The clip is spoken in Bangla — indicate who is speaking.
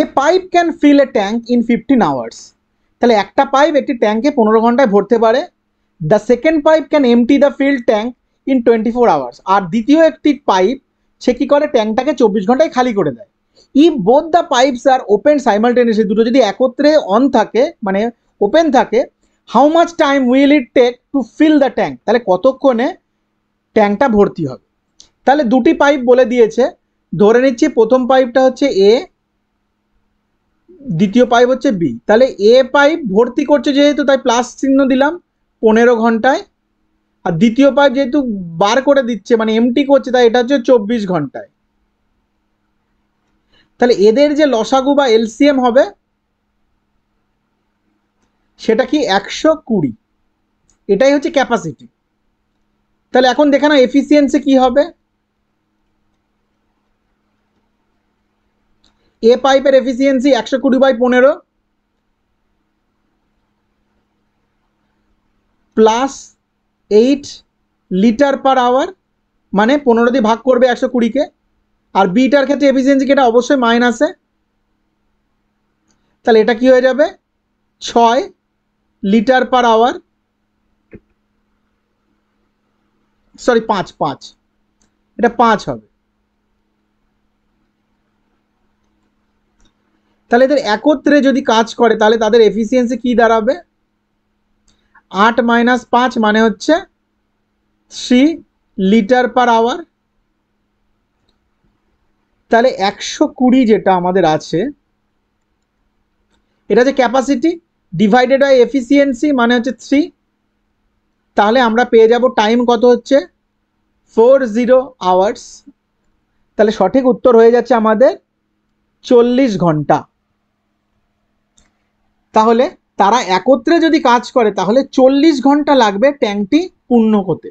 Speaker 1: A pipe can fill a tank in 15 hours. তাহলে একটা পাইপ একটি ট্যাঙ্কে 15 ঘন্টায় ভরতে পারে। The second pipe can empty the filled tank in 24 hours. আর দ্বিতীয় একটি পাইপ সে কী করে, ট্যাঙ্কটাকে 24 ঘন্টায় খালি করে দেয়। If both the pipes are open simultaneously, দুটো যদি একত্রে অন থাকে মানে ওপেন থাকে, how much time will it take to fill the tank, তাহলে কতক্ষণে ট্যাঙ্কটা ভর্তি হবে। তাহলে দুটি পাইপ বলে দিয়েছে, ধরে নিচ্ছি প্রথম পাইপটা হচ্ছে এ, দ্বিতীয় পাইপ হচ্ছে বি। তাহলে এ পাইপ ভর্তি করছে যেহেতু তাই প্লাস চিহ্ন দিলাম 15 ঘন্টায়, আর দ্বিতীয় পাইপ যেহেতু বার করে দিচ্ছে মানে এমটি করছে তাই এটা হচ্ছে 24 ঘন্টায়। তাহলে এদের যে লসাগু বা এলসিএম হবে সেটা কি 120, এটাই হচ্ছে ক্যাপাসিটি। তাহলে এখন দেখে না এফিসিয়েন্সি কি হবে, এ পাইপের efficiency 120/15 plus 8 litre per hour, মানে 15 দিয়ে ভাগ করবে 120-কে। আর বিটার ক্ষেত্রে এফিসিয়েন্সি এটা অবশ্যই মাইনাসে, তাহলে এটা কি হয়ে যাবে 6 লিটার পার আওয়ার, সরি 5, এটা 5 হবে। তাহলে এদের একত্রে যদি কাজ করে তাহলে তাদের এফিসিয়েন্সি কি দাঁড়াবে, 8 - 5 মানে হচ্ছে 3 লিটার পার আওয়ার। তাহলে 120 যেটা আমাদের আছে এটা যে ক্যাপাসিটি ডিভাইডেড বাই এফিসিয়েন্সি মানে হচ্ছে 3, তাহলে আমরা পেয়ে যাব টাইম কত হচ্ছে 40 আওয়ার্স। তাহলে সঠিক উত্তর হয়ে যাচ্ছে আমাদের 40 ঘন্টা। তাহলে তারা একত্রে যদি কাজ করে তাহলে 40 ঘন্টা লাগবে ট্যাঙ্কটি পূর্ণ হতে।